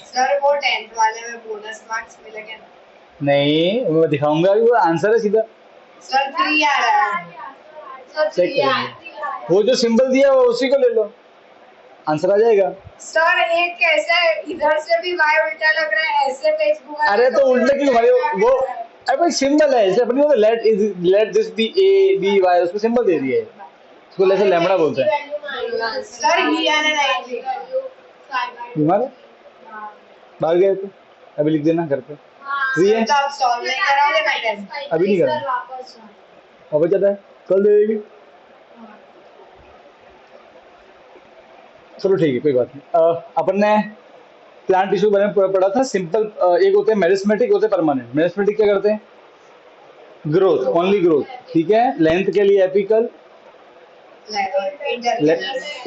Sir वो 10th वाले में बोनस मार्क्स मिलेंगे ना? नहीं, मैं दिखाऊंगा कि वो आंसर है सीधा। सर 3 आ रहा है। सर चेक 3 आ करेंगे, रहा है। वो जो सिंबल दिया है वो उसी को ले लो, आंसर आ जाएगा। सर एक कैसे इधर से भी वाई उल्टा लग रहा है, ऐसे पेज घुमाते अरे तो तो भी उल्टे क्यों उल्टा भाई, ही आ वो रहा है। अरे भाई सिंबल है, जैसे अपनी let is, let this be A B Y, उसमें सिंबल दे दिया है, उसको ऐसे लैम्बडा बोलते हैं। सर ही आने नहीं। बीमार है, बाहर गए थे, अभी लिख देना घर पे। फ्री सर है, तो आप सॉल्व नहीं कराओगे ना टेस्ट? अभी नहीं करना, अब जाता है, कल दे देगी। चलो ठीक है, कोई बात नहीं। अपन ने प्लांट टिश्यू बारे में पढ़ा था, सिंपल। एक होते हैं मेरिस्मेटिक, होते हैं परमानेंट। मेरिस्मेटिक क्या करते हैं? ग्रोथ, ओनली ग्रोथ, ठीक है। लेंथ के लिए एपिकल,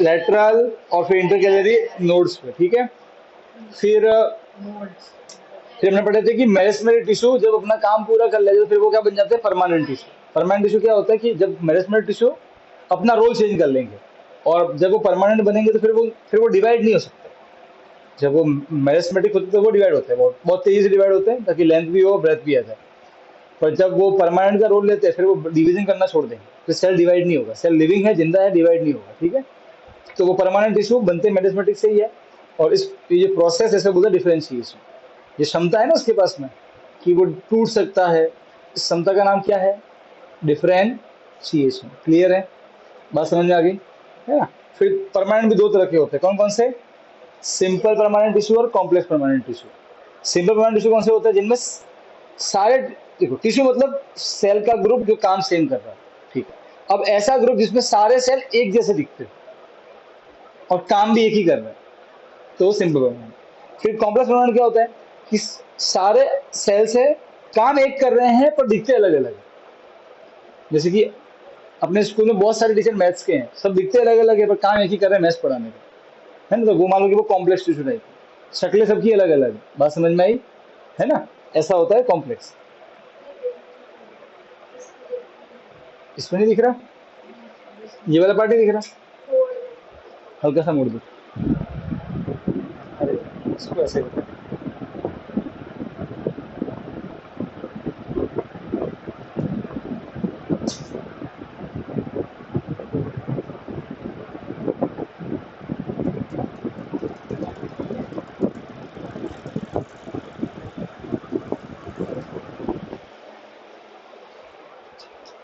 लेटरल, और फिर इंटरकैलरी नोड्स पे, ठीक है। फिर फिर हमने पढ़े थे कि मेरिस्मेटिक टिश्यू जब अपना काम पूरा कर ले तो फिर वो क्या बन जाते हैं? Permanent tissue. परमानेंट टिश्यू क्या होता है कि जब मेरिस्मेटिक टिश्यू अपना रोल चेंज कर लेंगे, और जब वो परमानेंट बनेंगे तो फिर वो डिवाइड नहीं हो सकते। जब वो मेरिस्मेटिक होते हैं तो वो डिवाइड होते हैं, बहुत बहुत तेजी से डिवाइड होते हैं, ताकि लेंथ भी हो, ब्रेथ भी आ जाए। पर जब वो परमानेंट का रोल लेते हैं, फिर वो डिवीजन करना छोड़ देंगे, फिर सेल डिवाइड नहीं होगा। सेल लिविंग है, जिंदा है, डिवाइड नहीं होगा, ठीक है। तो वो परमानेंट टिश्यू बनते मेरिस्मेटिक से ही है। और इस ये प्रोसेस ऐसे बोलते हैं डिफरेंशिएशन। ये क्षमता है ना उसके पास में कि वो टूट सकता है, इस क्षमता का नाम क्या है? डिफरेंशिएशन। क्लियर है, बात समझ में आ गई है ना। फिर परमानेंट भी दो तरह के होते हैं, कौन कौन से? सिंपल परमानेंट टिश्यू और complex permanent tissue. Simple permanent tissue कौन से होते हैं? जिनमें सारे, देखो टिश्यू मतलब सेल का ग्रुप जो काम सेम कर रहा है, ठीक है। अब ऐसा ग्रुप जिसमें सारे सेल एक जैसे दिखते हैं और काम भी एक ही कर रहे हैं, तो सिंपल परमानेंट। फिर कॉम्प्लेक्स परमानेंट क्या होता है कि सारे सेल से काम एक कर रहे हैं पर दिखते अलग अलग है। जैसे कि अपने स्कूल में बहुत सारे टीचर मैथ्स के हैं, सब दिखते अलग अलग है पर काम एक ही कर रहे हैं, मैथ्स पढ़ाने का, है ना। तो वो मान लो कि वो कॉम्प्लेक्स टिश्यू टाइप है, शक्लें सबकी अलग अलग है। बात समझ में आई, है ना। ऐसा होता है कॉम्प्लेक्स। इसमें नहीं दिख रहा, ये वाला पार्ट नहीं दिख रहा, हल्का सा मोड़ दो। अरे इसको ऐसे करते हैं।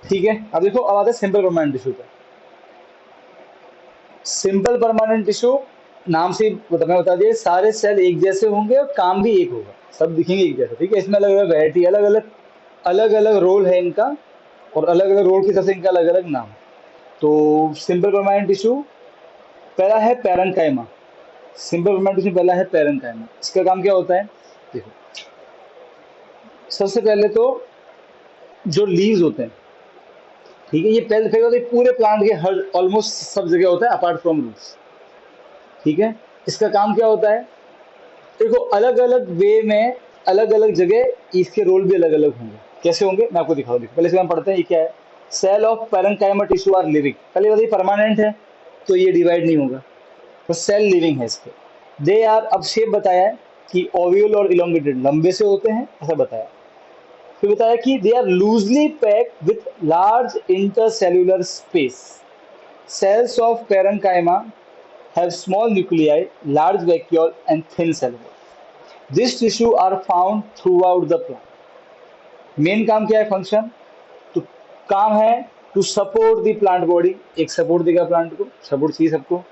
ठीक है, अब देखो, अब आता है सिंपल परमानेंट टिश्यू पे। सिंपल परमानेंट टिश्यू नाम से मैं बता दिया, सारे सेल एक जैसे होंगे और काम भी एक होगा, सब दिखेंगे एक जैसे, ठीक है। इसमें अलग अलग वैरायटी, अलग अलग रोल है इनका, और अलग अलग रोल की तरफ से इनका अलग अलग नाम। तो सिंपल परमानेंट टिश्यू पहला है पैरेन्काइमा। सिंपल परमानेंट टिश्यू पहला है पैरेन्काइमा। इसका काम क्या होता है? देखो, सबसे पहले तो जो लीव्स होते हैं, ठीक है, ये पहले फिर होता है पूरे प्लांट के, हर ऑलमोस्ट सब जगह होता है अपार्ट फ्रॉम रूट्स, ठीक है। इसका काम क्या होता है? देखो, अलग अलग वे में, अलग अलग जगह इसके रोल भी अलग अलग होंगे। कैसे होंगे मैं आपको दिखाऊं। देखो, पहले से हम पढ़ते हैं, ये क्या है? Cell of parenchyma tissue are living. पहले बताइए, परमानेंट है तो ये डिवाइड नहीं होगा, तो सेल लिविंग है इसके। दे आर, अब शेप बताया है कि ओव्यूल और इलोंगेटेड, लंबे से होते हैं, ऐसा बताया। फिर बताया कि they are loosely packed with large intercellular space. Cells of parenchyma have small nuclei, large vacuole, and thin cell wall. These tissue are found throughout the plant. Main काम क्या है? फंक्शन। तो काम है to support the plant body, एक support देगा plant को, support चाहिए सबको।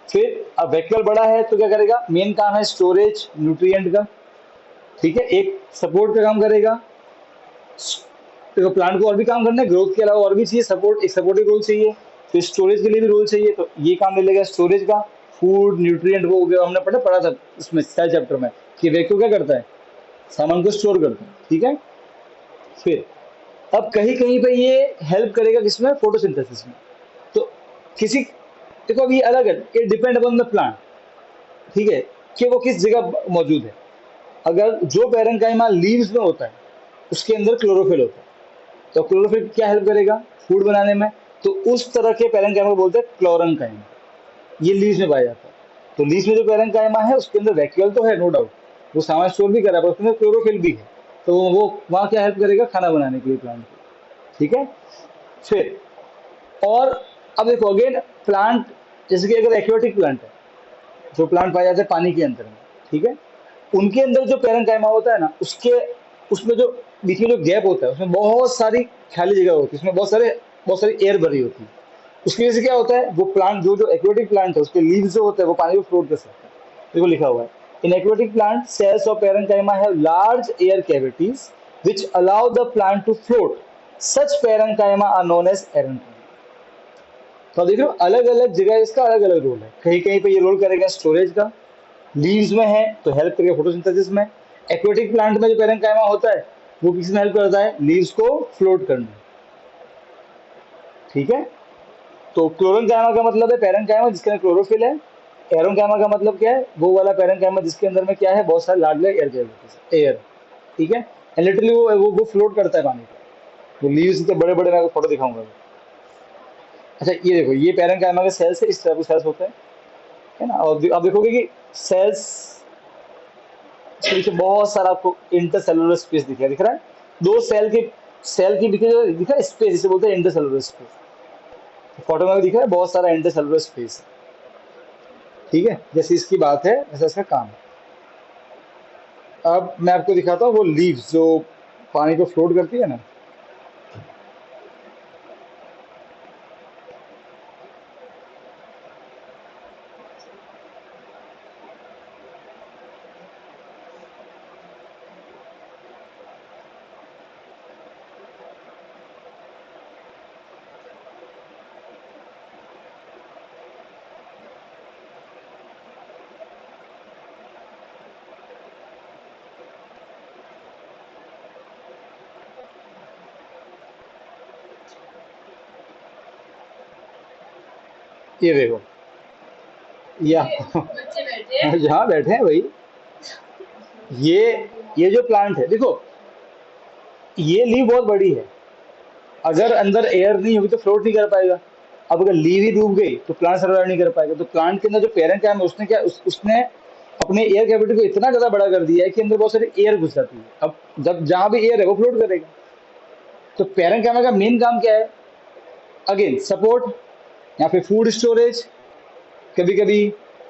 फिर अब वैक्यूल बड़ा है तो क्या करेगा? मेन काम है स्टोरेज न्यूट्रिएंट का, ठीक है। एक सपोर्ट का काम करेगा, तो प्लांट को और भी काम करना है, ग्रोथ के अलावा और भी चाहिए सपोर्ट, एक सपोर्टिव रोल चाहिए। फिर स्टोरेज के लिए भी रोल चाहिए, तो ये काम ले लेगा स्टोरेज का। फूड न्यूट्रिएंट वो हो गया, हमने पढ़ा था उसमें सेल चैप्टर में कि वैक्यूम क्या करता है? सामान को स्टोर करता है, ठीक है। फिर अब कहीं कहीं पे ये हेल्प करेगा किसमें? फोटोसिंथेसिस में। तो किसी, देखो अभी अलग है, it depend upon the plant, ठीक है, कि वो किस जगह मौजूद है। अगर जो पैरेन्काइमा लीव्स में होता है उसके अंदर क्लोरोफिल होता है, तो क्लोरोफिल क्या हेल्प करेगा? फूड बनाने में। तो उस तरह के पैरेन्काइमा को बोलते हैं क्लोरेन्काइमा, ये लीव्स में पाया जाता है। तो लीव्स में जो पैरेंकाइमा है उसके अंदर वैक्यूल तो है, नो डाउट, वो सामान स्टोर भी कर रहा है, पर उसके अंदर क्लोरोफिल भी है, तो वो वहाँ क्या हेल्प करेगा, खाना बनाने के लिए प्लांट को। ठीक है। फिर और अब देखो अगेन प्लांट, जैसे कि अगर एक्वेटिक प्लांट है, जो प्लांट पाए जाते हैं पानी के अंदर में, ठीक है, उनके अंदर जो पैरेंकाइमा होता है ना, उसके उसमें जो बीच में जो गैप होता है उसमें बहुत सारी खाली जगह होती है, उसमें बहुत सारी एयर भरी होती है। उसकी वजह से क्या होता है, वो प्लांट जो जो एक्वेटिक प्लांट है उसके लीव्स जो होते हैं वो पानी में फ्लोट कर सकते हैं। देखो लिखा हुआ है, in aquatic plant cells of parenchyma have large air cavities which allow the plant to float. Such parenchyma are known as erenchyma. तो देख रहे हो अलग अलग जगह इसका अलग अलग रोल है, कहीं कहीं पे ये रोल करेगा स्टोरेज का, लीव्स में है तो हेल्प करेगा फोटोसिंथेसिस में। एक्वेटिक प्लांट में जो पैरेंकाइमा होता है वो किस में हेल्प करता है, लीव्स को फ्लोट करने। ठीक है। तो क्लोरेंकाइमा का मतलब है पैरेंकाइमा जिसके अंदर क्लोरोफिल है। एरोंकाइमा का मतलब क्या है, वो वाला पैरेंकाइमा जिसके अंदर में क्या है, बहुत सारे लार्ज एयर कैविटीज, एयर। ठीक है। एंड लिटरली वो फ्लोट करता है पानी पे, वो लीव्स के बड़े बड़े, मैं आपको फोटो दिखाऊंगा। अच्छा ये देखो, ये पैरेंकाइमा के सेल्स है, इस तरह के सेल्स होते हैं, है ना। और आप देखोगे कि सेल्स के पीछे बहुत सारा आपको इंटरसेलुलर स्पेस दिख रहा है। दो सेल के पीछे जो दिख रहा है स्पेस, इसे बोलते हैं इंटरसेलुलर स्पेस। फोटो में भी दिख रहा है बहुत सारा इंटरसेलुलर स्पेस। ठीक है, जैसे इसकी बात है वैसा इसका काम है। अब मैं आपको दिखाता हूँ वो लीव्स जो पानी को फ्लोट करती है ना। ये देखो, ये आपको बच्चे बैठे हैं। जहाँ बैठे हैं भाई, ये ये जो प्लांट है देखो, ये लीव बहुत बड़ी है, अगर अंदर एयर नहीं होगी तो फ्लोट नहीं कर पाएगा। अब अगर लीव ही डूब गई तो प्लांट सर्वाइव नहीं कर पाएगा। तो प्लांट के अंदर जो पेरेंट है उसने क्या उसने अपने एयर कैविटी को इतना ज्यादा बड़ा कर दिया है कि अंदर बहुत सारी एयर घुस जाती है। अब जब जहां भी एयर है वो फ्लोट करेगा। तो पेरेंट कैमा का मेन काम क्या है, अगेन सपोर्ट या फिर फूड स्टोरेज, कभी कभी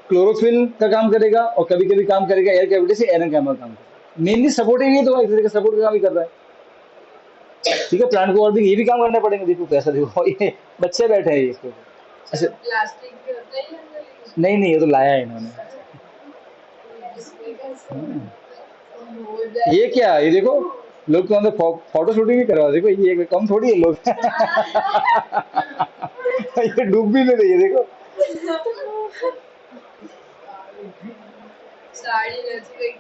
क्लोरोफिल का काम करेगा और कभी कभी काम करेगा एयर कैविटी से एयर कैमा का काम करेगा। मेनली सपोर्टिंग ही तो एक तरीके सपोर्ट का काम ही कर रहा है। ठीक है, प्लांट को और भी ये भी काम करने पड़ेंगे। देखो कैसा, देखो ये बच्चे बैठे हैं ये इसके ऊपर। अच्छा प्लास्टिक भी होता है अंदर, नहीं नहीं, ये तो लाया है इन्होंने। इसमें कैसे हाँ। हो जाए। ये क्या, ये देखो लोग तो अंदर फोटो शूटिंग भी करवा, देखो ये कम थोड़ी है लोग। ये डूब भी नहीं रही है देखो। साड़ी जैसी कोई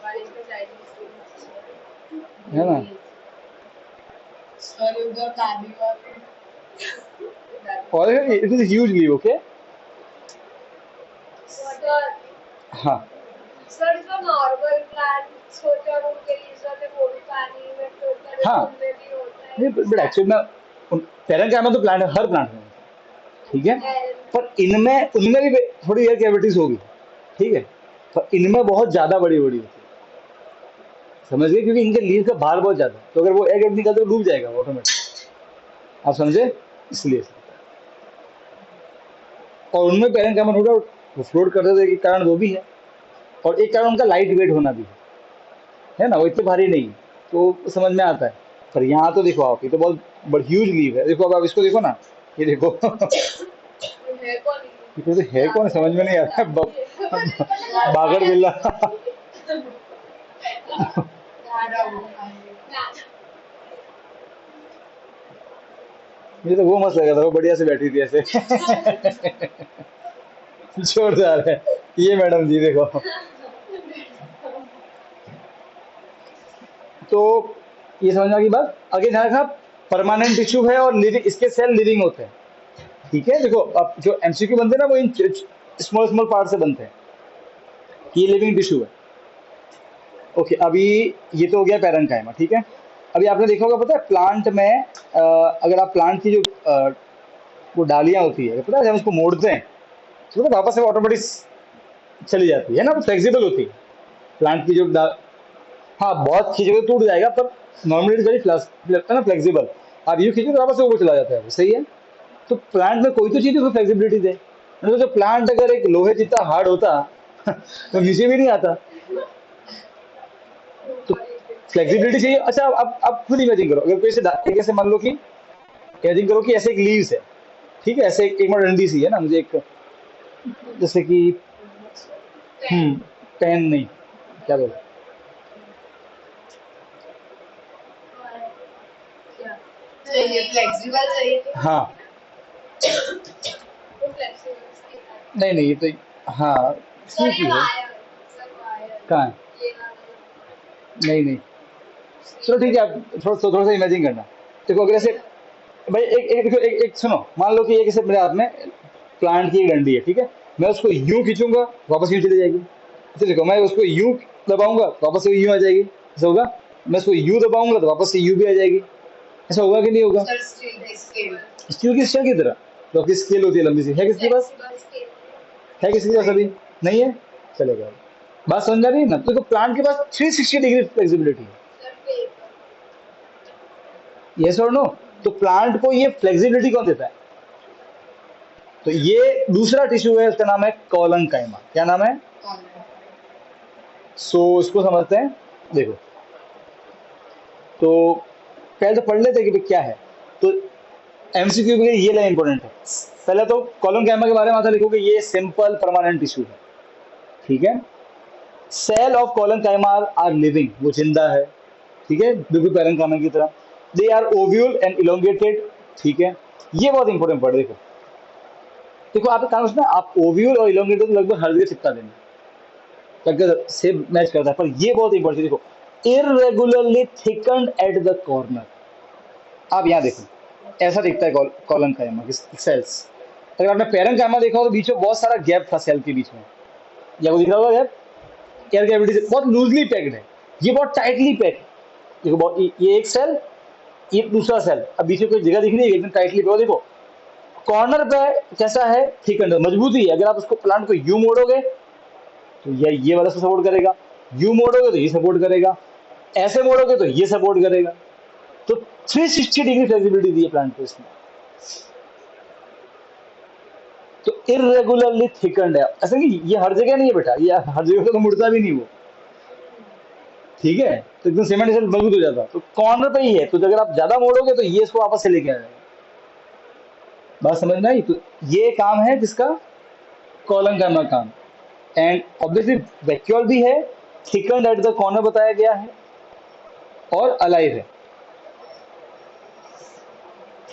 पानी का साड़ी है ना। और उधर दादी वाली और it is huge leave, okay. Sir हाँ सर जो नॉर्मल प्लांट छोटा रूम के लिए जाते वो भी पानी में फ्लोट करे, हाँ, उनमें भी होता नहीं बट एक्चुअली में पेरेंट कैमा तो प्लांट है, हर प्लांट में, ठीक है। है। पर इनमें उनमें भी थोड़ी एयर कैविटीज होगी, ठीक है, पर इनमें बहुत ज्यादा बड़ी बड़ी होती है, समझ गए, क्योंकि इनके लीव का भार बहुत ज्यादा है, तो अगर वो एयर कैविटी निकलते तो डूब जाएगा ऑटोमेटिक, आप समझे, इसलिए। और उनमें पेरेंट कैमा नो डाउट वो फ्लोट करते थे, एक कारण वो भी है, और एक कारण उनका लाइट वेट होना भी है ना, वो इतने भारी नहीं, तो समझ में आता है। पर यहाँ तो देखो आप, ये तो बहुत बड़ी ह्यूज लीव है। देखो अब आप इसको देखो ना, ये देखो। है कौन ये तो है कौन, समझ में नहीं आ रहा है। बागर बिल्ला। ये तो वो मस्त लगा था, वो बढ़िया से बैठी थी ऐसे। जोरदार है ये मैडम जी, देखो। तो ये समझना की बात। आगे ध्यान रखना, परमानेंट टिश्यू है और लिविंग, इसके सेल लिविंग होते हैं। ठीक है, देखो अब जो एमसीक्यू बनते हैं ना वो इन स्मॉल स्मॉल पार्ट से बनते हैं, ये लिविंग टिश्यू है। ओके, अभी ये तो हो गया पैरेंकाइमा, ठीक है। अभी आपने देखा होगा, पता है प्लांट में अगर आप प्लांट की जो वो डालियां होती है, पता है जब उसको मोड़ते हैं तो पता है वापस से ऑटोमेटिक चली जाती है ना, फ्लेक्सिबल होती है प्लांट की जो हाँ बहुत खींचोगे तो टूट जाएगा, पर नॉर्मली इज वेरी ना फ्लेक्सिबल। आप यूँ खींचो तो वापस से ऊपर चला जाता है, वो सही है। तो प्लांट में कोई तो चीज़ है फ्लेक्सिबिलिटी दे, नहीं तो जो प्लांट अगर एक लोहे जितना हार्ड होता तो नीचे भी नहीं आता। तो फ्लेक्सिबिलिटी चाहिए। अच्छा अब खुद इमेजिन करो, अगर कोई ऐसे मान लो कि इमेजिन करो कि ऐसे एक लीव्स है, ठीक है, ऐसे एक और डंडी सी है ना, मुझे एक जैसे कि हम्म पेन नहीं, क्या बोल, क्या चाहिए? फ्लेक्सिबल चाहिए तो हाँ फ्लेक्सिबल नहीं नहीं ये तो हाँ ठीक सॉरी ही है। वायर, सर वायर कहाँ है? ये ना नहीं नहीं, चलो ठीक है, आप थोड़ा सा इमेजिन करना। देखो अगर ऐसे, भाई देखो एक सुनो, मान लो कि एक ऐसे मेरे हाथ में प्लांट की एक डंडी है, ठीक है, मैं उसको यूं खींचूंगा वापस यूं चली जाएगी। ऐसे देखो, मैं उसको यूं दबाऊंगा वापस से यूं आ जाएगी, ऐसा होगा। मैं उसको यूं दबाऊंगा तो वापस से यूं भी आ जाएगी। ऐसा होगा कि नहीं होगा? सर स्टील स्केल स्टील की स्टील की तरह तो आपकी स्केल होती है लंबी सी, है किसके पास? फ्लेक्सिबल स्केल है किसी के पास अभी? नहीं है, चलेगा। बात समझ में आ रही है ना? तो देखो प्लांट के पास 360 डिग्री फ्लेक्सिबिलिटी है, सर पेपर यस और नो? तो प्लांट को ये फ्लेक्सिबिलिटी कौन देता है? तो ये दूसरा टिश्यू है, उसका नाम है कॉलन काइमा। क्या नाम है? सो इसको समझते हैं। देखो, तो पहले तो पढ़ लेते हैं कि क्या है। तो एमसीक्यू के लिए ये लाइन इंपॉर्टेंट है। पहले तो कॉलन काइमा के बारे में आता लिखोगे, ये सिंपल परमानेंट टिश्यू है, ठीक है। Cell of collenchyma are living, वो जिंदा है, ठीक है, बिल्कुल पैरन काइमा की तरह। They are oval and elongated, ठीक है। ये बहुत इंपॉर्टेंट पढ़, देखो देखो आपका काम उसमें आप ओव्यूल और इलोंगेटेड तो लगभग हर जगह चिपका देना, लगभग से मैच करता है, पर ये बहुत इंपॉर्टेंट, देखो इरेगुलरली थिकन्ड एट द कॉर्नर। आप यहाँ देखो, ऐसा दिखता है कॉलन काइमा की सेल्स। अगर आपने पैरन काइमा देखा हो तो बीच में बहुत सारा गैप था सेल के बीच में, या वो दिख रहा होगा गैप, एयर कैविटी से बहुत लूजली पैक्ड है, ये बहुत टाइटली पैक्ड है। देखो ये एक सेल, ये दूसरा सेल, अब बीच में कोई जगह दिख रही है एकदम टाइटली पैक्ड। देखो कॉर्नर पे कैसा है, थिकन्ड, मजबूती है। अगर आप उसको प्लांट को यू मोड़ोगे तो ये वाला सपोर्ट करेगा, यू मोड़ोगे तो ये सपोर्ट करेगा, ऐसे मोड़ोगे तो ये सपोर्ट करेगा। तो 360 डिग्री फ्लेक्सिबिलिटी दी है प्लांट को इसमें। तो इरेगुलरली थिकन्ड है, ऐसा नहीं ये हर जगह नहीं है बेटा, ये हर जगह तो मुड़ता भी नहीं वो, ठीक है, तो एकदम सीमेंट से मजबूत हो जाता है। तो कॉर्नर पे ही है, तो अगर आप ज्यादा मोड़ोगे तो ये इसको वापस से लेके आ जाएगा। बात समझ में आई? तो ये काम है किसका? कॉलम का काम। एंड ऑब्वियसली वैक्यूल भी है, थिकन्ड एट द कॉर्नर बताया गया है, और अलाइव है।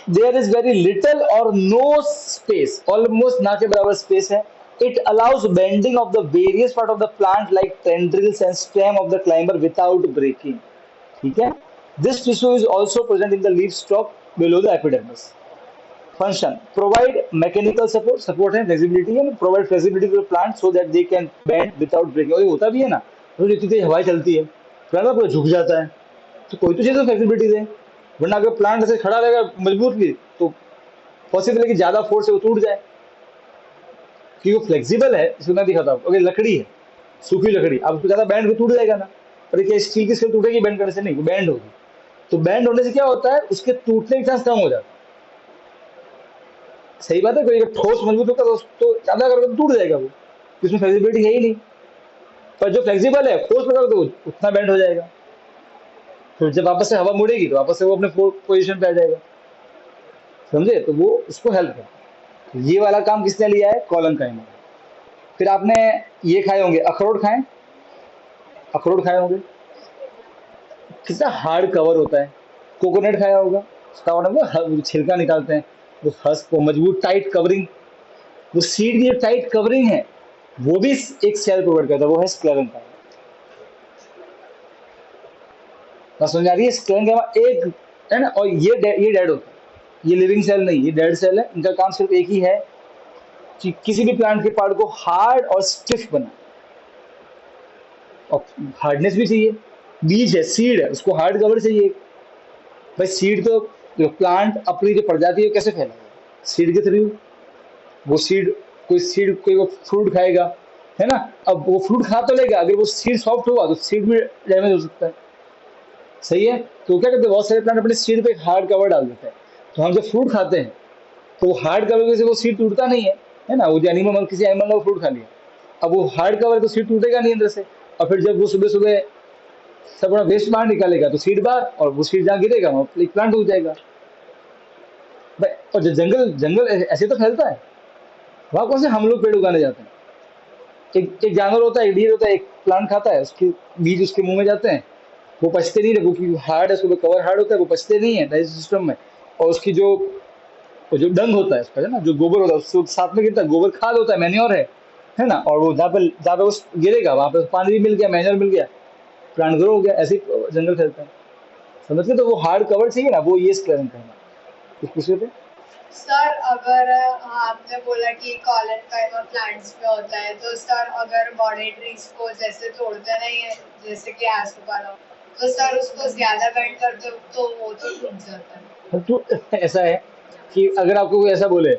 देयर इज वेरी लिटिल और नो स्पेस, ऑलमोस्ट ना के बराबर स्पेस है। It allows bending of the various part of the plant like tendrils and stem of the climber without breaking, ठीक है। This tissue is also present in the leaf stalk below the epidermis. Function provide mechanical support है, flexibility है, provide flexibility to plant so that they can bend without breaking. और ये होता भी है ना, तो जितनी तेज हवाएं चलती है प्लांट पूरा झुक जाता है, तो कोई तो चीज़ तो फ्लेक्सिबिलिटी दे, वरना अगर प्लांट ऐसे खड़ा रहेगा मजबूत भी तो पॉसिबल है कि ज्यादा फोर्स से वो टूट जाए। क्योंकि वो फ्लेक्सिबल है, इसको मैं दिखाता हूँ। अगर लकड़ी है, सूखी लकड़ी, आप उसको ज्यादा बैंड को टूट जाएगा ना, पर क्या स्टील की स्केल टूटेगी बैंड करने से? नहीं, वो बैंड होगी। तो बैंड होने से क्या होता है, उसके टूटने के चांस कम हो जाता है। सही बात है, कोई अगर ठोस मजबूत होगा तो ज्यादा करके तो टूट जाएगा वो, इसमें फ्लेक्सिबिलिटी है ही नहीं। पर जो फ्लेक्सिबल है, फोर्स लगा तो उतना बैंड हो जाएगा, तो जब वापस से हवा मुड़ेगी तो वापस से वो अपने पोजीशन पे आ जाएगा, समझे? तो वो उसको हेल्प है। तो ये वाला काम किसने लिया है? कॉलन काइमा। फिर आपने ये खाए होंगे, अखरोट खाए, अखरोट खाए होंगे, कितना हार्ड कवर होता है। कोकोनट खाया होगा, उसका वो छिलका निकालते हैं, वो हस्क को मजबूत टाइट कवरिंग, वो सीड की जो टाइट कवरिंग है वो भी एक सेल प्रोवाइड करता है, वो है स्क्लेरन का। बात समझ आ रही है? स्क्लेरन का एक है ना, और ये डेड होता है, ये लिविंग सेल नहीं, ये डेड सेल है। इनका काम सिर्फ एक ही है कि किसी भी प्लांट के पार्ट को हार्ड और स्टिफ बना, और हार्डनेस भी चाहिए। बीज है, सीड है, उसको हार्ड कवर चाहिए। भाई सीड तो प्लांट अपनी जो प्रजाति है कैसे फैलाएगा? सीड के थ्रू। वो सीड, कोई वो फ्रूट खाएगा, है ना। अब वो फ्रूट खा तो लेगा, अगर वो सीड सॉफ्ट हुआ तो सीड भी डैमेज हो सकता है, सही है। तो क्या करते हैं, बहुत सारे प्लांट अपने सीड पे हार्ड कवर डाल देते हैं। तो हम जब फ्रूट खाते हैं तो वो हार्ड कवर से वो सीड टूटता नहीं है ना। वो जो एनिमल, किसी एनिमल ने वो फ्रूट खा लिया, अब वो हार्ड कवर तो सीड टूटेगा नहीं अंदर से। और फिर जब वो सुबह सुबह सब अपना वेस्ट बाहर निकालेगा तो सीड बाहर, और वो सीड जहाँ गिरेगा वहाँ प्लांट उग जाएगा। और जो जंगल जंगल ऐसे तो फैलता है, वहाँ कौन से हम लोग पेड़ उगाने जाते हैं। एक एक जानवर होता है, एक डीर होता है, एक प्लांट खाता है, उसके बीज उसके मुंह में जाते हैं, वो पचते नहीं है, वो हार्ड है, उसको कवर हार्ड होता है, वो पचते नहीं है डाइजेस्ट सिस्टम में। और उसकी जो वो जो डंग होता है उसका, है ना, जो गोबर होता है उसको साथ में गिरता है, गोबर खाद होता है, मैन्योर है ना। और वो जहाँ पे वो गिरेगा वहाँ पे पानी भी मिल गया, मैन्योर मिल गया, प्लांट ग्रो हो गया, ऐसे ही जंगल फैलता है, समझ गए। तो वो हार्ड कवर चाहिए ना, वो ये स्क्लेरन कहना। कुछ पूछ रहे थे? सर अगर आपने बोला कि कॉलन काइमा प्लांट्स में होता है, तो सर अगर बॉडी ट्रीज को जैसे तोड़ते नहीं है, जैसे कि एस्पेरानो, तो सर उसको ज्यादा बेंड करते हो तो वो तो टूट जाता है। तो ऐसा है कि अगर आपको कोई ऐसा बोले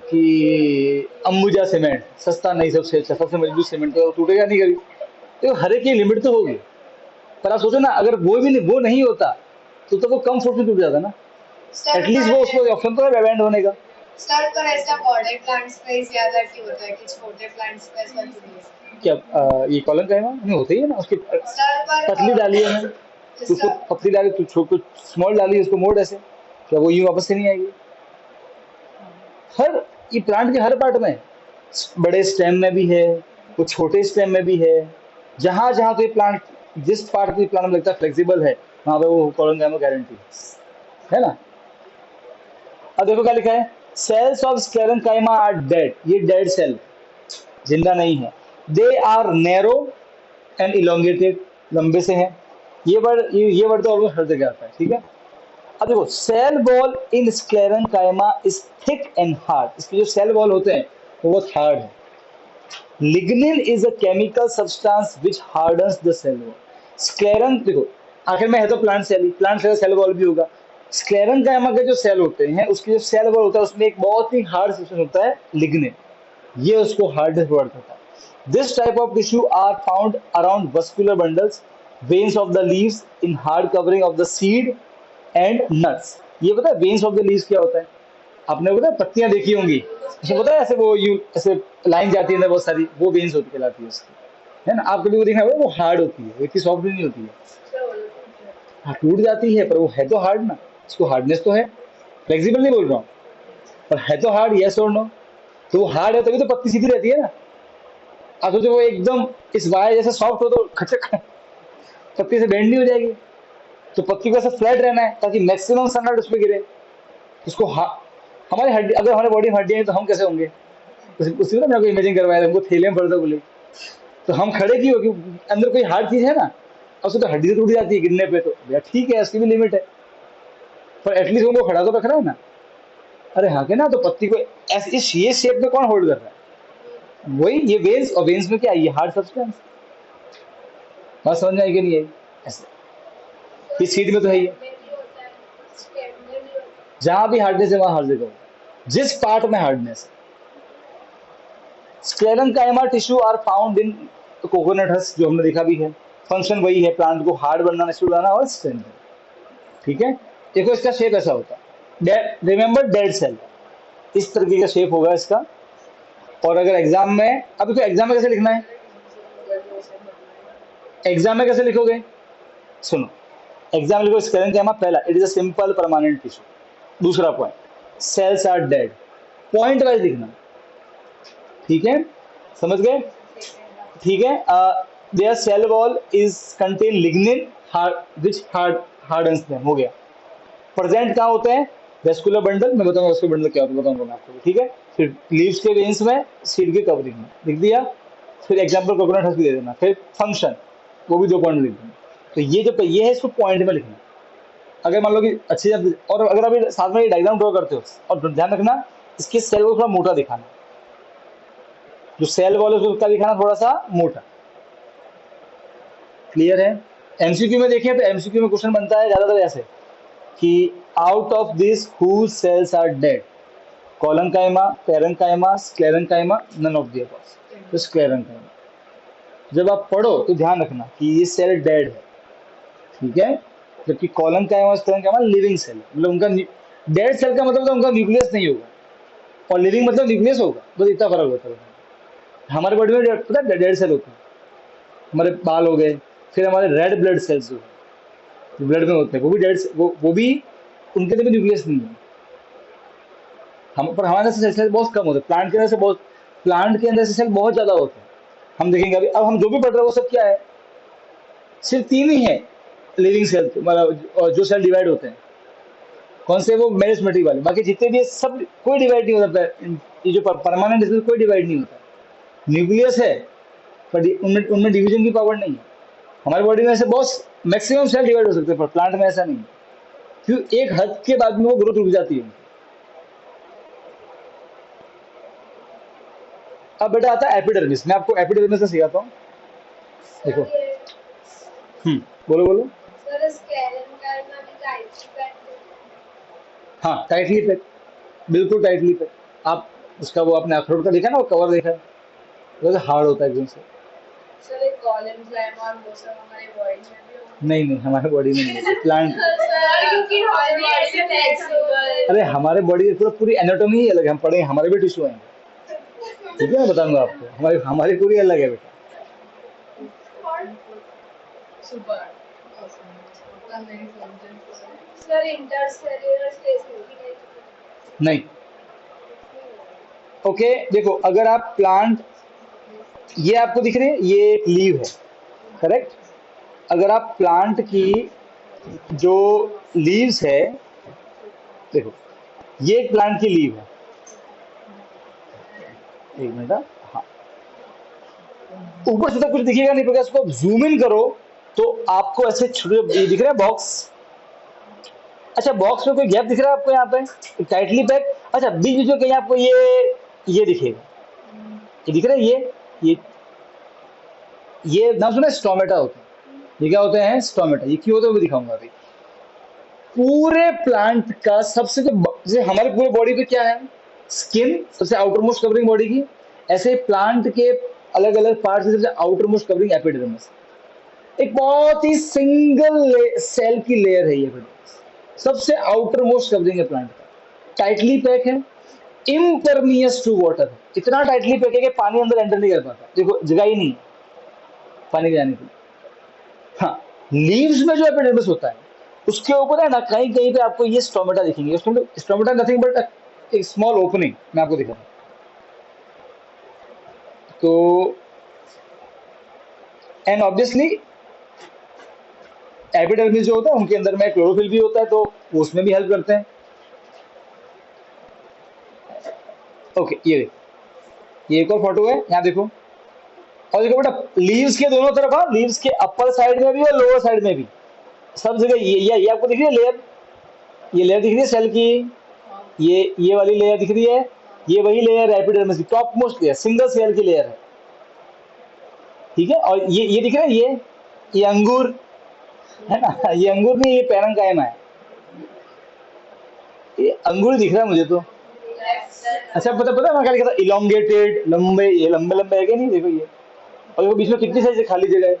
कि अंबुजा सीमेंट सस्ता नहीं सबसे अच्छा, सबसे मजबूत सीमेंट, तो टूटेगा नहीं कभी। तो हर एक की लिमिट तो होगी। पर आप सोचो ना, अगर वो नहीं होता तो वो कम फुट में टूट जाता ना। सर एटलीस्ट वो उसको पर ऑप्शन तो है बैंड होने का। सर पर ऐसा बॉडी प्लांट्स पे ज्यादा क्यों होता है कि छोटे प्लांट्स पे ऐसा क्यों नहीं होता? क्या ये कॉलम का है ना, नहीं होता ही है ना, उसकी सर पर पतली डाली है मैंने, तो उसको सर पतली डाली तो छोटे स्मॉल डाली, उसको मोड़ ऐसे, क्या वो यूं वापस से नहीं आएगी। हर ये प्लांट के हर पार्ट में है। बड़े स्टेम में भी है, वो छोटे स्टेम में भी है। जहां जहां कोई प्लांट, जिस पार्ट कोई प्लांट में लगता है फ्लेक्सिबल है, वहां पे वो कॉलम का गारंटी है ना। अब देखो क्या लिखा है, cells of sclerenchyma are dead, ये डेड सेल, जिंदा नहीं है। They are narrow and elongated, लंबे से हैं। ये वर्ड तो ऑलमोस्ट हर जगह आता है, ठीक है। अब देखो, cell wall in sclerenchyma is thick and hard, इसके जो सेल वॉल होते हैं वो बहुत हार्ड है। Lignin is a chemical substance which hardens the cell wall. Sclerenchyma देखो, आखिर में है तो प्लांट सेल ही, प्लांट सेल सेल वॉल भी होगा। स्क्लेरेंकाइमा के जो सेल होते हैं, उसके जो सेल वॉल होता है उसमें एक बहुत ही हार्ड सब्सटेंस होता है लिग्निन, ये उसको हार्डनेस प्रोवाइड करता है। This type of tissue are found around vascular bundles, veins of the leaves, in hard covering of the seed and nuts. ये पता है वेन्स ऑफ द लीव्स क्या होता है? आपने पता है पत्तियां देखी होंगी, उसमें पता है ऐसे वो यू ऐसे लाइन जाती है ना बहुत सारी, वो वेन्स होती कहलाती है उसकी, है ना। आप कभी वो देखना होगा, वो हार्ड होती है, वो इतनी सॉफ्ट नहीं होती है। हाँ टूट जाती है, पर वो है तो हार्ड ना, उसको हार्डनेस तो है, फ्लेक्सिबल नहीं बोल रहा हूँ, पर है तो हार्ड, यस और नो। तो वो हार्ड है तभी तो पत्ती सीधी रहती है ना। अब सोचो वो एकदम इस वायर जैसे सॉफ्ट हो तो खचक पत्ती से बेंड नहीं हो जाएगी। तो पत्ती को ऐसा फ्लैट रहना है ताकि मैक्सिमम सनलाइट उस पर गिरे। उसको हमारी हड्डी, अगर हमारे बॉडी में हड्डियां हैं तो हम कैसे होंगे? उसी तरह मेरे को इमेजिन करवाया था, हमको थैले में भर दो बोले, तो हम खड़े क्यों? क्योंकि अंदर कोई हार्ड चीज है ना। अब उसको तो हड्डी से टूट जाती है गिरने पे, तो भैया ठीक है, उसकी भी लिमिट है, पर एटलीस्ट उनको खड़ा तो रख रहा है ना। अरे हाँ के ना, तो पत्ती को ऐसे इस ये शेप में कौन होल्ड कर रहा है? वही ये वेन्स, और वेन्स में क्या है, ये हार्ड सब्सटेंस। बात समझ में आई कि नहीं आई? ऐसे इस सीट में तो है ही है, में भी होता है, स्टेम में भी होता है। जहां भी हार्डनेस है वहां हर जगह होगा, जिस पार्ट में हार्डनेस है। Sclerenchyma tissue are found in coconut husk, जो हमने देखा भी है। फंक्शन वही है, प्लांट को हार्ड बनाना, स्ट्रॉन्ग बनाना और स्ट्रेंथ, ठीक है। देखो इसका शेप ऐसा होता है, रिमेंबर डेड सेल, इस तरीके का शेप होगा इसका। और अगर एग्जाम में, अभी तो एग्जाम में कैसे लिखना है, एग्जाम में कैसे लिखोगे, सुनो। एग्जाम लिखो स्क्लेरेंकाइमा, पहला it is a simple permanent tissue. दूसरा point, cells are dead, point wise लिखना, ठीक है, समझ गए? ठीक है। Their cell wall is contain lignin which hardens them, हो गया। प्रेजेंट कहाँ होते हैं? वेस्कुलर बंडल, मैं बताऊंगा वेस्कुलर बंडल क्या होता है, बताऊंगा मैं आपको, ठीक है। फिर लीव्स के वेन्स में, सीड के कवरिंग में, लिख दिया। फिर एग्जांपल कोकोनट हस्क दे देना, फिर फंक्शन, वो भी 2 पॉइंट लिख देना। तो ये जो ये है इसको पॉइंट में लिखना। अगर मान लो कि अच्छे, और अगर अभी साथ में ये डायग्राम ड्रॉ करते हो, और ध्यान रखना इसके सेल को थोड़ा मोटा दिखाना, जो सेल वॉल है उसका दिखाना थोड़ा सा मोटा, क्लियर है। एमसीक्यू में देखें तो एमसीक्यू में क्वेश्चन बनता है ज्यादातर ऐसे कि out of this whose cells are dead, collenchyma, parenchyma, sclerenchyma, none of the above, तो sclerenchyma। जब आप पढ़ो तो ध्यान रखना कि ये सेल डेड है, ठीक है। जबकि कॉलम का है का हमारा लिविंग सेल, मतलब उनका डेड सेल का मतलब तो उनका न्यूक्लियस नहीं होगा, और लिविंग मतलब न्यूक्लियस होगा, बस इतना फर्क होता है। हमारे बॉडी में पता है डेड सेल होते हैं, हमारे बाल हो गए, फिर हमारे रेड ब्लड सेल्स जो ब्लड में होते हैं वो भी डेड, वो भी उनके अंदर भी न्यूक्लियस नहीं है। हम पर हमारे अंदर से सेल बहुत कम होते हैं, प्लांट के अंदर से बहुत, प्लांट के अंदर से सेल बहुत ज्यादा होते हैं। हम देखेंगे अभी, अब हम जो भी पढ़ रहे हैं वो सब क्या है, सिर्फ 3 ही है लिविंग सेल, मतलब जो सेल डिवाइड होते हैं। कौन से? वो मेरिस्मेटिक वाले, बाकी जितने भी है, सब कोई डिवाइड नहीं होता। ये जो परमानेंट इसमें कोई डिवाइड नहीं होता। न्यूक्लियस है पर उनमें उनमें डिवीजन की पावर नहीं है। हमारी बॉडी में ऐसे बहुत मैक्सिमम सेल डिवाइड हो सकते हैं, पर प्लांट में ऐसा नहीं है, क्योंकि एक हद के बाद में वो ग्रोथ रुक जाती है। अब बेटा आता है एपिडर्मिस, मैं आपको एपिडर्मिस से सिखाता हूँ। देखो, सर ये बोलो बोलो। सर स्कैनिंग करना भी टाइट पैक। हाँ, टाइटली पैक, बिल्कुल टाइटली पैक। आप उसका वो अपने अखरोट का देखा ना, वो कवर देखा है, वैसे हार्ड होता है एकदम से। सर एक कॉलम फ्लैम और वो सब हमारी बॉडी में भी होता नहीं नहीं, हमारे बॉडी में नहीं है प्लांट। है सर, क्योंकि हमारी बॉडी से फ्लेक्सिबल। अरे हमारे बॉडी की पूरी एनाटॉमी ही अलग है, हम पढ़े, हमारे भी टिश्यू हैं, ठीक है, मैं बताऊंगा आपको, हमारी हमारी पूरी अलग है बेटा। सुपर सर इंटरसेल्युलर स्पेस में नहीं, ओके देखो, अगर आप प्लांट, ये आपको दिख रही है, ये एक लीव है, करेक्ट। अगर आप प्लांट की जो लीव्स है, देखो ये एक प्लांट की लीव है, एक मिनट, हाँ, ऊपर से तो कुछ दिखेगा नहीं, पड़ेगा इसको जूम इन करो तो आपको ऐसे छोटे दिख रहे हैं बॉक्स। अच्छा, बॉक्स में कोई गैप दिख रहा है आपको यहाँ पे टाइटली पैक? अच्छा, बीच बीच में कहीं आपको ये दिखेगा, ये दिख रहा है, ये नाम सुना है, स्टोमेटा होता है। ये क्या होते हैं? स्टोमेटा। ये क्यों होता है वो दिखाऊंगा अभी। पूरे प्लांट का सबसे जैसे हमारे पूरे बॉडी पे क्या है, स्किन सबसे आउटर मोस्ट कवरिंग बॉडी की, ऐसे प्लांट के अलग अलग पार्ट की सबसे आउटर मोस्ट कवरिंग एपिडर्मिस। एक बहुत ही सिंगल सेल की लेयर है ये एपिडर्मिस, सबसे आउटर मोस्ट कवरिंग है प्लांट का, टाइटली पैक है, इम्परमियस टू वाटर, इतना टाइटली पैक है कि पानी अंदर एंटर नहीं कर पाता, देखो जगह ही नहीं है पानी के जाने की। हाँ, लीव्स में जो एपिडर्मिस होता है उसके ऊपर है ना, कहीं कहीं पे आपको ये स्टोमेटा दिखेंगे। स्टोमेटा नथिंग बट एक स्मॉल ओपनिंग, मैं आपको दिखा रहा हूं। तो एंड ऑब्वियसली एपिडर्मिस जो होता है उनके अंदर में क्लोरोफिल भी होता है, तो वो उसमें भी हेल्प करते हैं। ओके, ये देखो, ये एक और फोटो है, यहाँ देखो, और देखो बेटा, लीव्स के दोनों तरफ, हाँ, लीव्स के अपर साइड में भी और लोअर साइड में भी, सब जगह ये आपको दिख रही है लेयर, ये लेयर दिख रही है सेल की, ये वाली लेयर दिख रही है, ये वही लेयर है एपिडर्मिस की, topmost layer, single cell की लेयर है, ठीक है। और ये दिख रहा है, ये अंगूर है ना, ये अंगूर नहीं, ये पैरेंकाइमा है, ये अंगूर दिख रहा है मुझे तो। अच्छा, पता पता मैं क्या लिखा था, इलोंगेटेड, लंबे, ये लंबे लंबे है क्या नहीं, देखो ये, और देखो बीच में कितनी सारी खाली जगह है।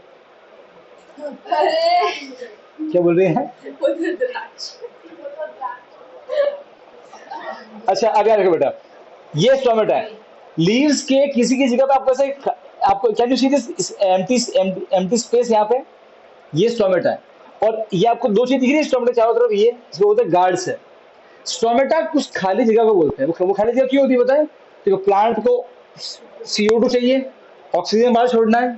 क्या बोल रहे हैं? अच्छा, आगे देखो बेटा, ये स्टोमेटा है, लीव्स के किसी की जगह पे आपको ऐसे, आपको can you see this empty space यहाँ पे, ये स्टोमेटा है। और ये आपको दो चीज दिख रही है स्टोमेटा चारों तरफ, ये इसको बोलते हैं गार्ड्स है। स्टोमेटा कुछ खाली जगह को बोलते हैं, वो खाली जगह क्यों होती है बताए? देखो, प्लांट को CO2 चाहिए, ऑक्सीजन बाहर छोड़ना है,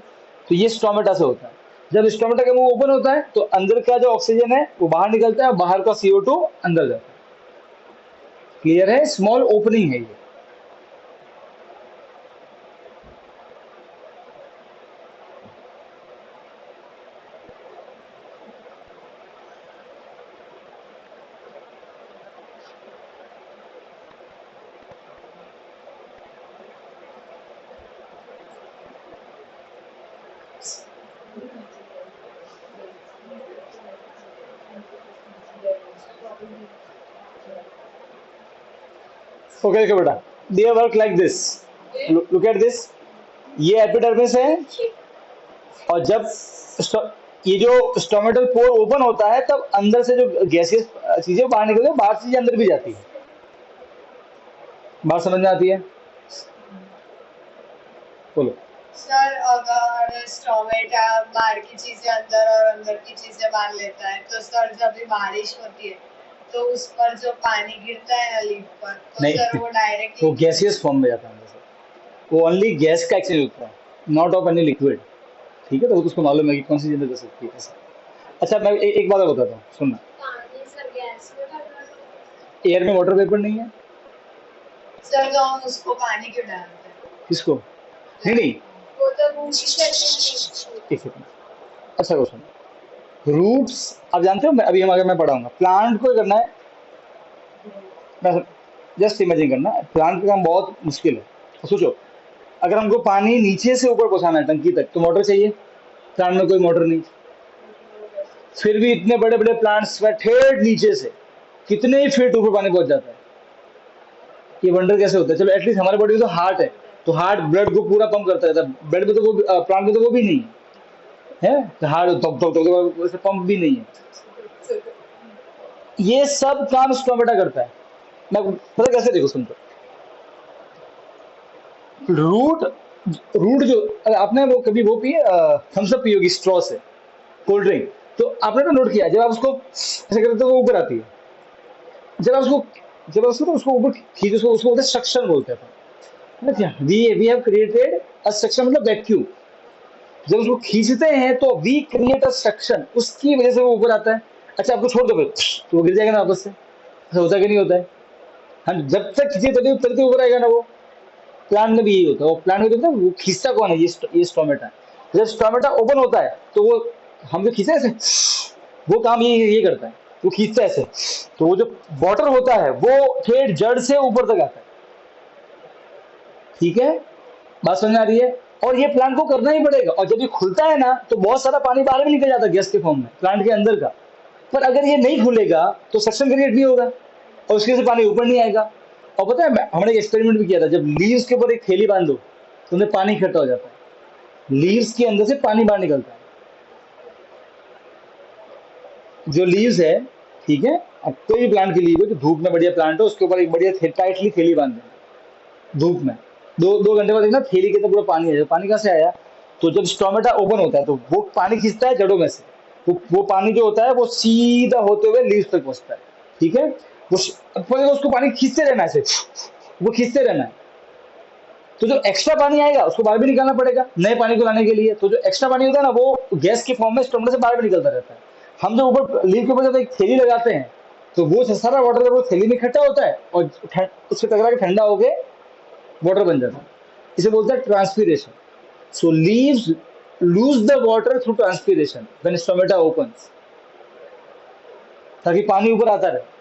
तो ये स्टोमेटा से होता है। जब स्टोमेटा का मुंह ओपन होता है तो अंदर का जो ऑक्सीजन है वो बाहर निकलता है, और बाहर का CO2 अंदर जाता है। क्लियर है? स्मॉल ओपनिंग है ये। ओके देखो बेटा, they work like this, look at this, ये एपिडर्मिस है, और जब ये जो स्टोमेटल पोर ओपन होता है तब अंदर से जो गैसेस चीजें बाहर निकलती है, बाहर से चीजें अंदर भी जाती है। बात समझ में आती है? बोलो। सर अगर स्टोमेटा बाहर की चीजें अंदर और अंदर की चीजें बाहर लेता है तो सर जब भी बारिश होती है तो उस पर जो पानी गिरता है ना लीफ पर तो सर नहीं, वो वो डायरेक्टली गैसियस फॉर्म में जाता है अंदर से। वो ओनली गैस का एक्सचेंज होता है, नॉट ऑफ एनी लिक्विड। ठीक है, तो वो तो उसको मालूम है कि कौन सी चीजें कर सकती है ऐसा। अच्छा, मैं एक बात और बताता हूँ, सुनना। पानी सर गैस में करना है। एयर में वाटर वेपर नहीं है? सर तो हम उसको पानी क्यों डालते हैं? किसको? नहीं नहीं, वो तो नीचे से एक सेकंड। अच्छा क्वेश्चन। रूट्स, आप जानते हो, मैं अभी हम आगे मैं पढ़ाऊंगा प्लांट को करना है। मैं जस्ट इमेजिन करना है, प्लांट का काम बहुत मुश्किल है। तो सोचो, अगर हमको पानी नीचे से ऊपर पहुंचाना है टंकी तक तो मोटर चाहिए। प्लांट में कोई मोटर नहीं। फिर भी इतने बड़े बड़े प्लांट्स में ठेठ नीचे से कितने ही फीट ऊपर पानी पहुंच जाता है। ये वंडर कैसे होता है? चलो एटलीस्ट हमारे बॉडी में तो हार्ट है, तो हार्ट ब्लड को पूरा पंप करता रहता है। ब्लड में तो वो प्लांट में तो वो भी नहीं है, है हार्ट धक धक धक वैसे पंप भी नहीं है। ये सब काम स्टोमेटा करता है। मैं पता कैसे, देखो सुन। रूट रूट जो, अरे आपने वो कभी वो पिए थम्स अप पी होगी स्ट्रॉ से, कोल्ड ड्रिंक, तो आपने तो नोट किया जब आप उसको ऐसे करते हो वो ऊपर आती है। जब आप उसको जब आप उसको ऊपर खींचो, उसको उसको बोलते हैं सक्शन बोलते हैं। We have created a suction, मतलब वैक्यूम। जब उसको खींचते हैं तो वी क्रिएट अ सक्शन, उसकी वजह से वो ऊपर आता है। अच्छा, आपको छोड़ दो फिर तो वो गिर जाएगा ना वापस से। ऐसा होता है कि नहीं होता है? हाँ, जब तक खींचे तभी तभी ऊपर आएगा ना वो। प्लांट में भी यही होता है। वो प्लांट में तो वो खींचता कौन है? ये स्टोमेटा। जब स्टोमेटा ओपन होता है तो वो, हम जो खींचे ऐसे, वो काम ये करता है। वो खींचता है ऐसे, तो वो जो वाटर होता है वो ठेठ जड़ से ऊपर तक आता है। ठीक है, बात समझ में आ रही है? और ये प्लांट को करना ही पड़ेगा। और जब ये खुलता है ना तो बहुत सारा पानी बाहर भी निकल जाता है गैस के फॉर्म में प्लांट के अंदर का। पर अगर ये नहीं खुलेगा तो सक्शन क्रिएट नहीं होगा और उसके से पानी ऊपर नहीं आएगा। और पता है, हमने एक एक्सपेरिमेंट भी किया था। जब लीव्स के ऊपर एक थैली बांध दो तो उनमें पानी इकट्ठा हो जाता है। लीव्स के अंदर से पानी बाहर निकलता है। जो लीव्स है, ठीक है, अब कोई भी प्लांट की लीव है जो धूप में बढ़िया प्लांट हो, उसके ऊपर एक बढ़िया टाइटली थैली बांध दें धूप में। 2 घंटे बाद देखना थैली के अंदर पूरा पानी है। पानी कहाँ से आया? तो जब स्टोमेटा ओपन होता है तो वो पानी खींचता है जड़ों में से। वो पानी जो होता है वो सीधा होते हुए लीव्स तक पहुंचता है। ठीक है, अब पहले उसको पानी खींचते रहना है, ऐसे वो खींचते रहना है। तो जो एक्स्ट्रा पानी आएगा उसको बाहर भी निकालना पड़ेगा नए पानी को लाने के लिए। तो जो एक्स्ट्रा पानी होता है ना वो गैस के फॉर्म में स्टोमेटा से बाहर भी निकलता रहता है। हम जब ऊपर लीव के ऊपर जब एक थैली लगाते हैं तो वो सारा वाटर जब वो थैली में इकट्ठा होता है और उससे टकरा के ठंडा होके वाटर बन जाता है। इसे बोलते हैं transpiration. So leaves lose the water through transpiration when stomata opens, ताकि पानी ऊपर आता रहे।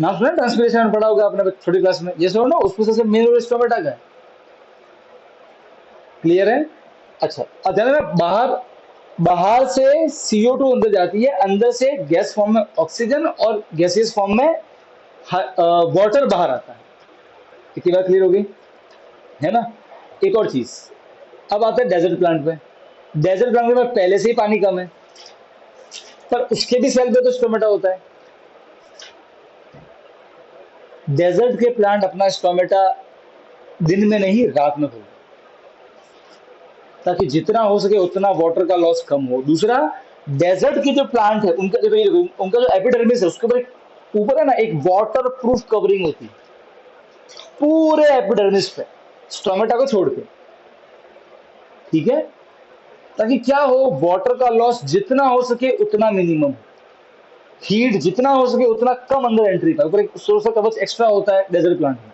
नाम सुना ट्रांसपीरेशन पढ़ा होगा आपने छोटी क्लास में, जैसे हो ना उस प्रोसेस में मेन रोल स्टोमेटा का है। क्लियर है? अच्छा, अब ध्यान रखना, बाहर बाहर से CO2 अंदर जाती है, अंदर से गैस फॉर्म में ऑक्सीजन और गैसियस फॉर्म में वाटर बाहर आता है। इतनी बात क्लियर होगी, है ना? एक और चीज, अब आता है डेजर्ट प्लांट में। डेजर्ट प्लांट में पहले से ही पानी कम है, पर उसके भी सेल पे तो स्टोमेटा होता है। डेजर्ट के प्लांट अपना स्टोमेटा दिन में नहीं रात में खोलते, ताकि जितना हो सके उतना वाटर का लॉस कम हो। दूसरा, डेजर्ट के जो प्लांट है उनका उनका जो एपिडर्मिस है उसके ऊपर ऊपर है ना एक वाटर प्रूफ कवरिंग होती है पूरे एपिडर्मिस पे, स्टोमेटा को छोड़ के। ठीक है, ताकि क्या हो, वाटर का लॉस जितना हो सके उतना मिनिमम, हीट जितना हो सके उतना कम अंदर एंट्री पाए। ऊपर एक सोर्स ऑफ कवच एक्स्ट्रा होता है डेजर्ट प्लांट में।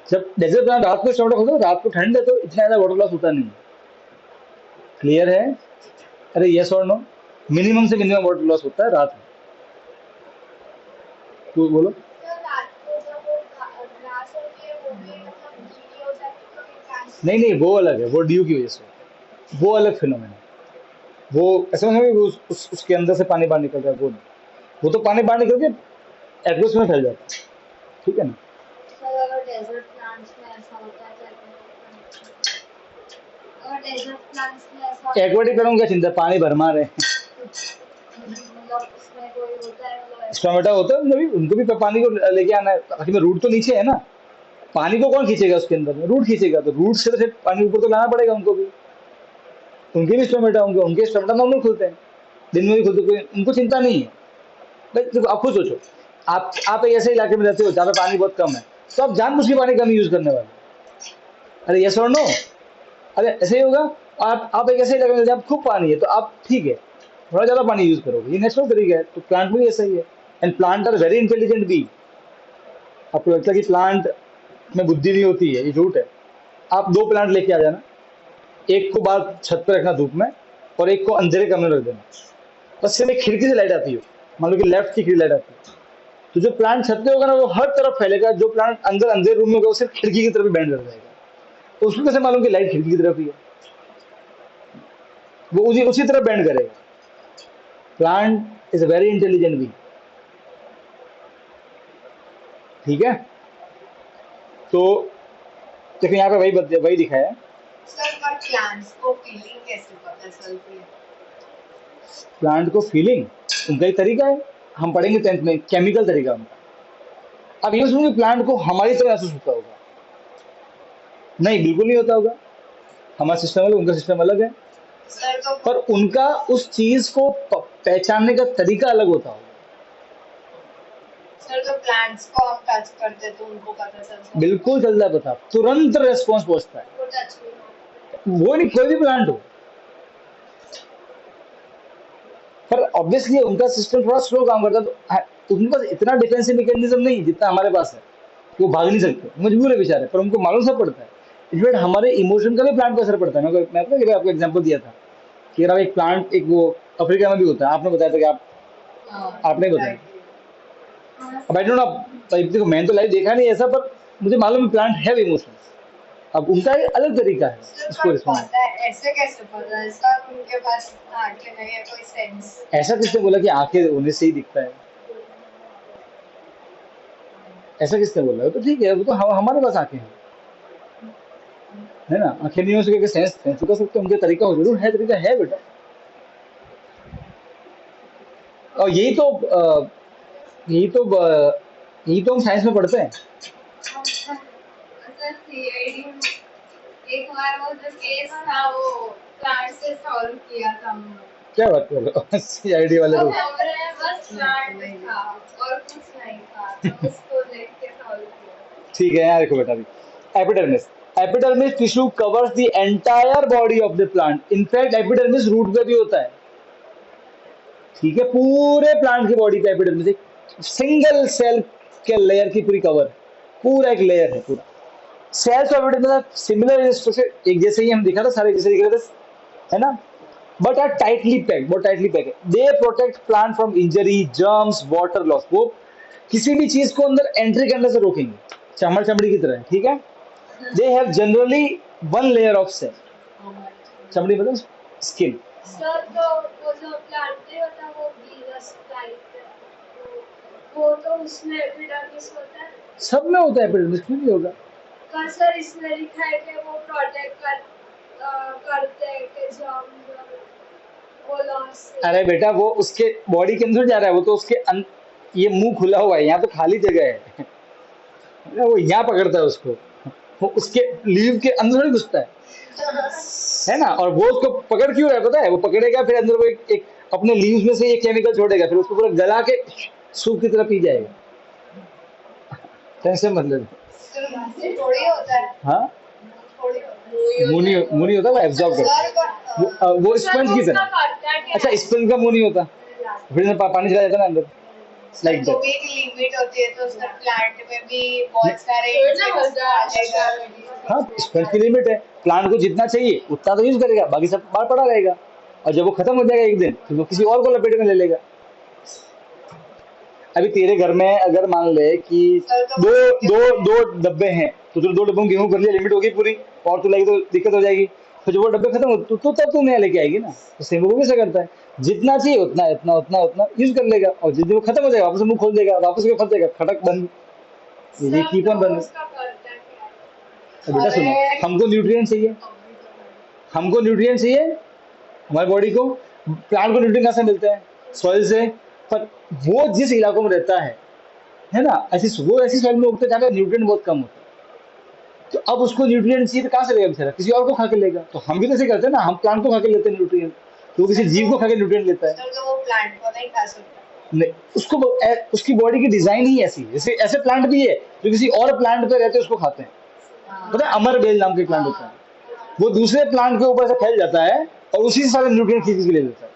जब डेजर्ट प्लांट रात को स्टोमेटा खोलते हो, रात को ठंड है तो इतना ज्यादा वाटर लॉस होता नहीं। क्लियर है? अरे यस और नो? मिनिमम से मिनिमम वाटर लॉस होता है रात में। तो बोलो। सर रात को जब वो ग्रास होती है वो भी मतलब गीली हो जाती है तो ये नहीं ट्रांसफर नहीं, वो अलग है, वो ड्यू की वजह से होता है। वो अलग फिनोमेना है। वो ऐसा नहीं है कि उसके अंदर से पानी बाहर निकल रहा है, वो नहीं। वो तो पानी बाहर निकल के एटमॉस्फेयर में फैल जाता है। ठीक है ना? सर अगर डेजर्ट प्लांट्स में ऐसा होता है तो डेजर्ट प्लांट्स में ऐसा एक्वाटिक प्लांट क्या चिंता है, पानी भरमा रहे हैं। मतलब उसमें कोई होता है मतलब ऐसा स्टोमेटा होता है उनको भी पानी को लेके आना है, आखिर में रूट तो नीचे है ना, पानी को कौन खींचेगा उसके अंदर में, रूट खींचेगा, तो रूट से तो फिर पानी ऊपर तो लाना पड़ेगा उनको भी। उनके भी स्टोमेटा होंगे, उनके स्टोमेटा नॉर्मल खुलते हैं, दिन में भी खुलते, कोई उनको चिंता नहीं है। भाई देखो आप खुद सोचो, आप एक ऐसे इलाके में रहते हो जहाँ पे पानी बहुत कम है, तो आप जानबूझ के पानी कम यूज करने वाले हो। अरे यस और नो, अरे ऐसे ही होगा। आप एक ऐसे इलाके में जहाँ खूब पानी है, तो आप ठीक है थोड़ा ज्यादा पानी यूज करोगे, ये नेचुरल तरीका है, तो प्लांट में भी ऐसा ही है। And plant are very intelligent be. आपको लगता है कि प्लांट में बुद्धि नहीं होती है, ये झूठ है। आप 2 प्लांट लेके आ जाना, एक को बाहर छत पे रखना धूप में, और एक को अंधेरे कमरे में रख देना, बस सिर्फ एक खिड़की से लाइट आती हो, मान लो कि लेफ्ट की खिड़की लाइट आती है, तो जो प्लांट छत पे होगा ना वो हर तरफ फैलेगा, जो प्लांट अंदर अंधेरे रूम में होगा वो सिर्फ खिड़की की तरफ बैंड कर जाएगा। तो उसको कैसे मालूम कि लाइट खिड़की की तरफ ही है, वो उसी तरफ बैंड करेगा। Plant is a very intelligent be, ठीक है। तो देखो यहाँ पे वही दिखाया है। सर पर प्लांट्स को फीलिंग कैसे पता चलती है? प्लांट को फीलिंग उनका एक तरीका है, हम पढ़ेंगे 10th में, केमिकल तरीका उनका। अब ये सुनो कि प्लांट को हमारी तरह महसूस होता होगा, नहीं बिल्कुल नहीं होता होगा। हमारा सिस्टम अलग, उनका सिस्टम अलग है, सर तो पर उनका उस चीज को पहचानने का तरीका अलग होता होगा। सर तो प्लांट्स को हम टच करते तो उनको पता चलता है। बिल्कुल चलता है पता, तुरंत रेस्पॉन्स पहुंचता है। वो टच भी हो वो नहीं, कोई भी प्लांट हो, पर ऑब्वियसली उनका सिस्टम थोड़ा स्लो काम करता है, तो उनके पास इतना डिफेंसिव मैकेनिज्म नहीं जितना हमारे पास है, वो भाग नहीं सकते, मजबूर है बेचारे, पर उनको मालूम सब पड़ता है। इनफैक्ट हमारे इमोशन का भी प्लांट पर असर पड़ता है। मैं आपको एग्जांपल दिया था कि अगर एक प्लांट, एक वो अफ्रीका में भी होता है, आपने बताया था कि आपने बताया। हाँ अब आई डोंट नो, देखो मैंने तो लाइव देखा नहीं ऐसा, पर मुझे मालूम है प्लांट है इमोशंस। अब उनका एक अलग तरीका है सर इसको पर रिस्पॉन्ड। पता है ऐसे कैसे पता है सर, उनके पास आंखें नहीं है, कोई सेंस? ऐसा किसने बोला कि आंखें होने से ही दिखता है? ऐसा किसने बोला? तो ठीक है, वो तो हमारे पास आंखें हैं, है ना। आंखें नहीं हो सके सेंस सेंस कर सकते, उनके तरीका हो जरूर है, तरीका है बेटा। और यही तो हम साइंस में पढ़ते हैं। सर सीआईडी एक बार वो जो केस था वो प्लांट से सॉल्व किया था हमने। क्या बात कर रहे हो सीआईडी वाले तो को? कमरे में बस प्लांट था और कुछ नहीं था, तो उसको देख के सॉल्व किया। ठीक है, यहाँ देखो बेटा, epidermis. Epidermis tissue covers the entire body of the plant. In fact epidermis root पे भी होता है, ठीक है। पूरे प्लांट की बॉडी पे एपिडर्मिस एक सिंगल सेल के लेयर की पूरी कवर, पूरा एक लेयर है पूरा। Cells of epidermis similar structure, एक जैसे ही हम दिखा था, सारे जैसे दिख रहे थे, है ना, बट आर टाइटली पैक्ड, बहुत टाइटली पैक्ड है। They protect plant from injury, germs, water loss. वो किसी भी चीज को अंदर एंट्री करने से रोकेंगे, चमड़ी की तरह, ठीक है। They have generally one layer of cell, चमड़ी मतलब स्किन। सर तो वो जो प्लांट नहीं होता वो वीनस टाइप है, वो तो उसमें एपिडर्मिस होता है। सब में होता है एपिडर्मिस, क्यों नहीं होगा? पर सर इसमें लिखा है कि वो प्रोटेक्ट करते हैं कि जर्म वो लॉस से। अरे बेटा वो उसके बॉडी के अंदर जा रहा है, वो तो उसके ये मुंह खुला हुआ है, यहाँ तो खाली जगह है वो यहाँ पकड़ता है उसको, वो उसके लीव के अंदर नहीं घुसता है ना। और वो उसको पकड़ क्यों रहा है पता है? वो पकड़ेगा, फिर अंदर वो एक अपने लीव्स में से ये केमिकल छोड़ेगा, फिर उसको पूरा गला के सूप की तरह पी जाएगा। टेंशन मतलब सिर्फ थोड़ी होता है। हाँ, थोड़ी होता मुंह नहीं होता, वो एब्जॉर्ब है करता है, सर, वो स्पंज की तरह। अच्छा, स्पंज का मुंह नहीं होता, फिर पानी चला जाता ना अंदर, लाइक तो दैट। भी एक लिमिट होती है, तो सर प्लांट में भी बहुत सारे हाँ, स्पंज की लिमिट है, प्लांट को जितना चाहिए उतना तो यूज करेगा, बाकी सब बाहर पड़ा रहेगा, और जब वो खत्म हो जाएगा एक दिन, तो वो किसी और को लपेट में ले लेगा। अभी तेरे घर में अगर मान ले कि दो दो दो डब्बे हैं, तो तूने 2 डब्बों में गेहूं कर लिया, लिमिट होगी पूरी, और तू लाएगी तो दिक्कत हो जाएगी। तो जब वो डब्बे खत्म हो तो तब तू नया लेके आएगी ना। तो सेम वो भी ऐसा करता है, जितना चाहिए उतना उतना उतना उतना यूज कर लेगा, और जिस दिन वो खत्म हो जाएगा वापस मुंह खोल देगा, वापस फंस जाएगा, खटक बंद। ये कीप ऑन बंद। बेटा सुनो, हमको न्यूट्रिएंट चाहिए, हमको न्यूट्रिएंट चाहिए, हमारी बॉडी को, प्लांट को न्यूट्रिएंट कहाँ से मिलते हैं? सॉइल से। पर वो जिस इलाकों में रहता है ना, वो ऐसी सॉइल में उगते हैं जहाँ पे न्यूट्रिएंट बहुत कम होते हैं। तो अब उसको न्यूट्रिएंट चाहिए तो कहाँ से लेगा बेचारा? किसी और को खा के लेगा। तो हम भी तो ऐसे करते हैं ना, हम प्लांट को खा के लेते हैं न्यूट्रिएंट, तो वो किसी जीव को खा के न्यूट्रिएंट लेता है। सर तो वो प्लांट को नहीं खा सकता। नहीं, उसकी बॉडी की डिजाइन ही ऐसी है। जैसे ऐसे प्लांट भी है जो किसी और प्लांट पे रहते हैं, उसको खाते हैं। पता है, अमर बेल नाम के प्लांट होता है, वो दूसरे प्लांट के ऊपर से फैल जाता है और उसी से सारे न्यूट्रिएंट खींच के ले लेता है।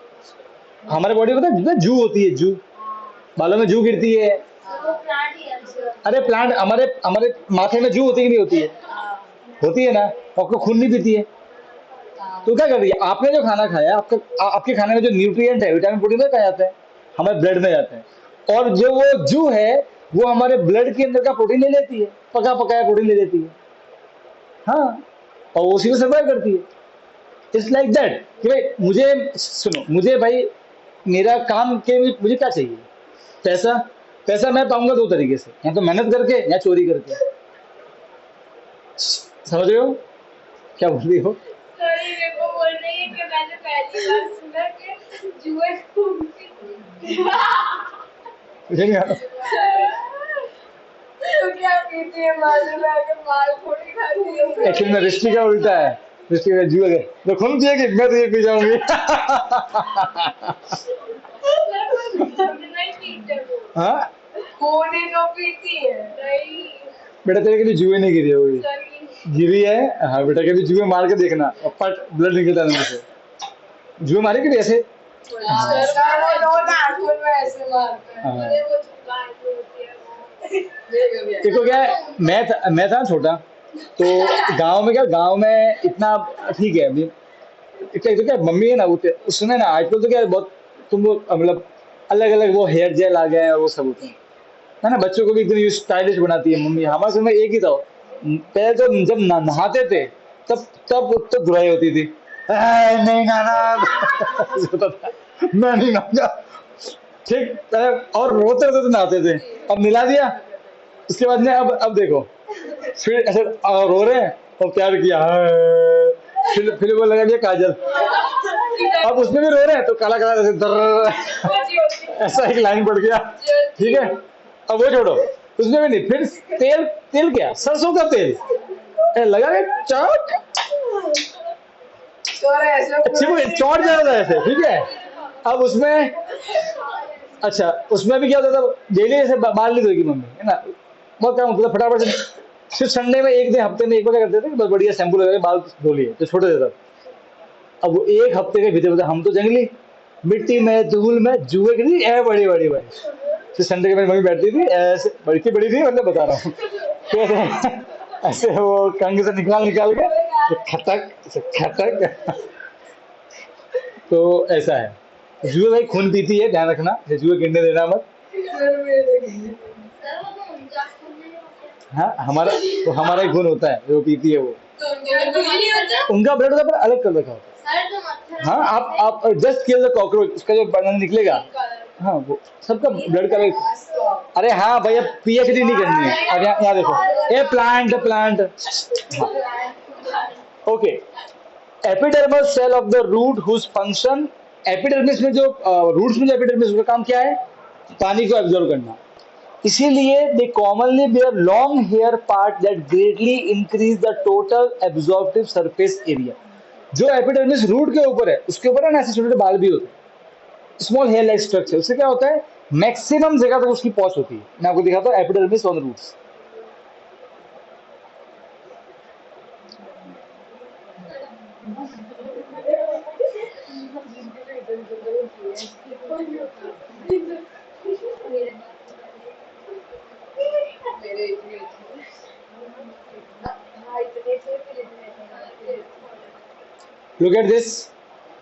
हमारे बॉडी में पता है जू होती है, जू, बालों में जू गिरती है। वो प्लांट ही है सर। अरे प्लांट, हमारे हमारे माथे में जू होती है कि नहीं होती है? होती है ना। आपको खून नहीं पीती है, तो क्या कर रही है? आपने जो खाना खाया, आपके खाने में जो न्यूट्रिएंट है, विटामिन प्रोटीन कहाँ जाते हैं? हमारे ब्लड में जाते हैं। और जो वो जू है वो हमारे ब्लड के अंदर का प्रोटीन ले लेती है, पका पकाया प्रोटीन ले लेती है। हाँ, और वो उसी को सर्वाइव करती है। इट्स लाइक दैट कि भाई मुझे सुनो, मुझे भाई मेरा काम के मुझे क्या चाहिए? पैसा। पैसा मैं पाऊंगा दो तरीके से, या तो मेहनत करके या चोरी करके। समझ रहे हो क्या बोल रही हो? सर ये मेरे को बोल रही है कि मैंने पहली बार सुना कि जुए घूमती मुझे नहीं आता। तो क्या पीती है? मालूम है कि माल थोड़ी खाती है। एक्चुअली में रिश्ती का उल्टा है। रिश्ती का जुए तो खून पिएगी, मैं तो ये पी जाऊंगी। नहीं पीते वो। हाँ खून ही तो पीती है। नहीं बेटा, तेरे के लिए जुए नहीं गिरी होगी, सर की गिरी है। हाँ बेटा, कभी जुए मार के देखना, और पट ब्लड निकलता है मुंह से। जुए मारे कभी ऐसे? सर वो दो नाखून में ऐसे मारते हैं। हाँ। अरे वो जुबान जो होती है वो। देखो क्या है, मैं था छोटा, तो गांव में इतना ठीक है अभी। तो क्या मम्मी है ना, वो उसने ना आजकल तो क्या है, बहुत तुम वो मतलब अलग अलग वो हेयर जेल आ गए हैं और वो सब होते हैं, है ना। बच्चों को भी एकदम स्टाइलिश बनाती है मम्मी। हमारे समय एक ही था, पहले तो जब नहाते थे तब तब तो धुलाई होती थी। नहीं नहाना होता था, मैं नहीं नहाऊंगा, ठीक। और रोते रोते तो नहाते थे। अब मिला दिया, उसके बाद में अब देखो, फिर ऐसे रो रहे हैं और प्यार किया, फिर वो लगा दिया काजल। अब उसमें भी रो रहे हैं तो काला काला ऐसे दर्र, ऐसा एक लाइन पड़ गया, ठीक है। अब वो छोड़ो, उसमें भी नहीं, फिर तेल क्या, सरसों का तेल लगा के चौट, अच्छी वो चौट जा रहा है ऐसे, ठीक है। अब उसमें अच्छा, उसमें भी क्या होता था, डेली ऐसे बाल नहीं धोएगी मम्मी, है ना। बहुत काम होता था, फटाफट से सिर्फ संडे में एक दिन, हफ्ते में एक बार क्या करते थे कि बस बढ़िया शैम्पू लगा के बाल धो लिए, तो छोटे थे तब। अब वो एक हफ्ते के भीतर हम तो जंगली, मिट्टी में धूल में जुए की ऐ बड़ी बड़ी बड़ी। फिर संडे के मेरी मम्मी बैठती थी ऐसे, बड़ी थी मतलब बता रहा हूँ, फिर ऐसे वो कंघी से निकाल के खटक। तो ऐसा है, जुए भाई खून पीती है, ध्यान रखना, जुए गिरने देना मत। सर वो तो उनका खून नहीं होता। हाँ, हमारा ही खून होता है जो पीती है वो, तो उनका तो नहीं होता। उनका ब्लड होता है पर अलग कलर का होता सर तो मच्छर। है। हाँ, आप जस्ट किल द कॉकरोच, उसका जो बनन निकलेगा, हाँ वो सबका ब्लड का। अरे हाँ भाई, अब पीएचडी नहीं करनी है। अब यहाँ देखो, ये plant. Okay, epidermal cell of the root whose function, epidermis में जो रूट्स में जो एपिडर्मिस, उसका काम क्या है? पानी को एब्जॉर्ब करना। इसीलिए they commonly bear long hair part that greatly increase the total absorptive surface area. जो एपिडर्मिस रूट के ऊपर है, उसके ऊपर है ना ऐसे छोटे बाल भी होते हैं, स्मॉल हेयर लाइक स्ट्रक्चर। उससे क्या होता है, मैक्सिमम जगह तक उसकी पहुंच होती है। मैं आपको दिखाता हूँ epidermis on roots. Look at this,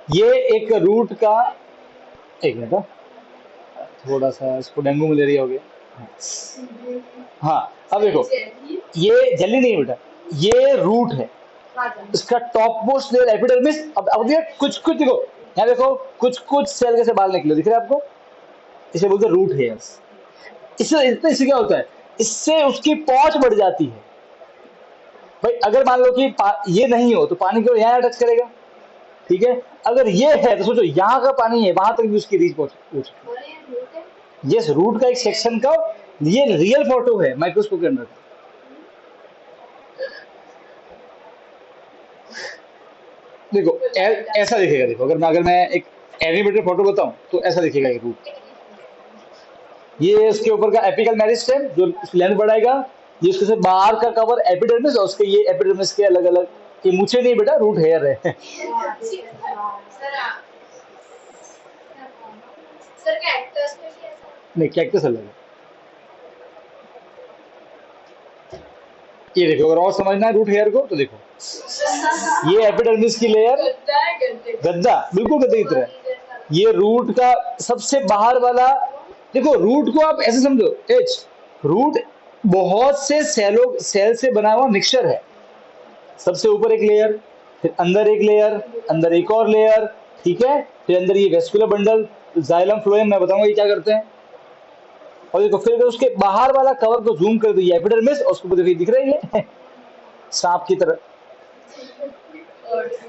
ये एक रूट का, एक मिनट, थोड़ा सा इसको डेंगू मलेरिया हो गया। हाँ, अब देखो, ये जल्दी नहीं बेटा, ये रूट है, इसका टॉप मोस्ट लेयर एपिडर्मिस। अब देखो कुछ देखो, यहाँ देखो कुछ सेल कैसे बाल निकले, दिख रहा है आपको? इसे बोलते हैं रूट हेयर्स। इससे क्या होता है, इससे उसकी पहुंच बढ़ जाती है। भाई अगर मान लो कि ये नहीं हो तो पानी को यहाँ टच करेगा, ठीक है, अगर ये है तो सोचो यहाँ का पानी है, वहां तक भी उसकी रीच पहुंच। और ये रूट है। यस, रूट का एक सेक्शन का ये रियल फोटो है माइक्रोस्कोप के अंदर। देखो ऐसा दिखेगा, देखो अगर मैं एक एनिमेटेड फोटो बताऊं तो ऐसा दिखेगा ये रूट। ये उसके ऊपर का एपिकल मेरिस्टेम जो लेंथ बढ़ाएगा, ये उसके से बाहर का कवर एपिडर्मिस, और उसके ये एपिडर्मिस के अलग अलग, ये मूछें नहीं बेटा, रूट हेयर है। सर कैक्टस में भी ऐसा। नहीं, कैक्टस अलग है। ये देखो, अगर और समझना है रूट हेयर को तो देखो, ये एपिडर्मिस की लेयर, गद्दा, बिल्कुल गद्दे की तरह। ये रूट का सबसे बाहर वाला, देखो रूट को आप ऐसे समझो, एच रूट बहुत से सेल से बना हुआ मिक्सचर है। सबसे ऊपर एक लेयर, फिर अंदर एक लेयर, अंदर एक और लेयर, ठीक है, फिर अंदर ये वेस्कुलर बंडल, जाइलम फ्लोएम, मैं बताऊंगा ये क्या करते हैं। और देखो फिर उसके बाहर वाला कवर को जूम कर दो, ये एपिडर्मिस, और उसको देखो दिख रही है सांप की तरह।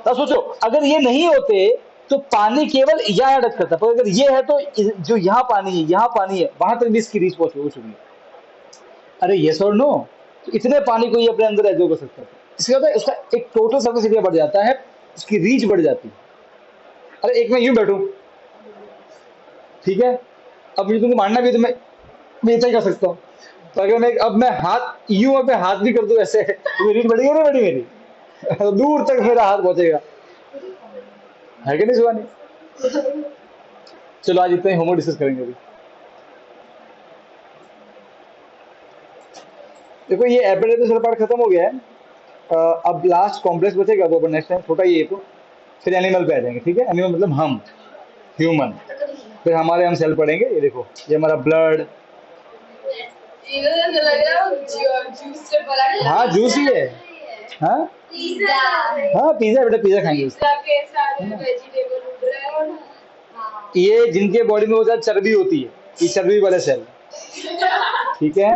तो सोचो अगर ये नहीं होते तो पानी केवल यहाँ अटक करता, पर अगर ये है तो जो यहाँ पानी है, यहाँ पानी है, वहां तक भी इसकी रीच पहुंच चुकी है। अरे यस और नो, तो इतने पानी को ये अपने अंदर एब्जॉर्ब कर सकता है। इसके बाद उसका एक टोटल सरफेस एरिया बढ़ जाता है, उसकी रीच बढ़ जाती है। अरे एक मैं यूं बैठूं, ठीक है, अब मुझे तुमको मारना भी है तो मैं इतना ही कर सकता हूँ। तो अगर मैं हाथ यूं अपने हाथ भी कर दूं ऐसे, तो मेरी रीच बढ़ेगी नहीं बढ़ी मेरी? दूर तक मेरा हाथ पहुंचेगा, है कि नहीं सुहानी? चलो आज इतना ही होमवर्क डिस्कस करेंगे अभी। देखो ये एपिडर्मिस पार्ट खत्म हो गया है, अब लास्ट कॉम्प्लेक्स बचेगा, वो नेक्स्ट टाइम छोटा ये तो फिर एनिमल पे आ जाएंगे, ठीक है। एनिमल मतलब हम ह्यूमन, फिर हमारे हम सेल पढ़ेंगे। ये देखो, ये हमारा ब्लड, जूस से बड़ा। हाँ जूस ही है, हाँ पिज्जा। हाँ पिज्जा, बेटा पिज्जा खाएंगे उसको। पिज्जा के साथ वेजिटेबल उड़ रहा है। हाँ। ये जिनके बॉडी में बहुत ज्यादा चर्बी होती है, ये चर्बी वाले सेल, ठीक है।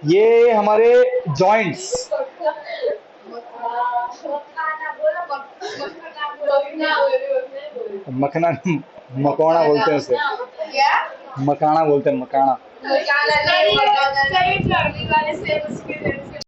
ये हमारे जॉइंट्स, मखना, मकौड़ा बोलते हैं उसे, क्या? मकाना बोलते हैं, मकाना। कई चर्बी वाले सेल उसके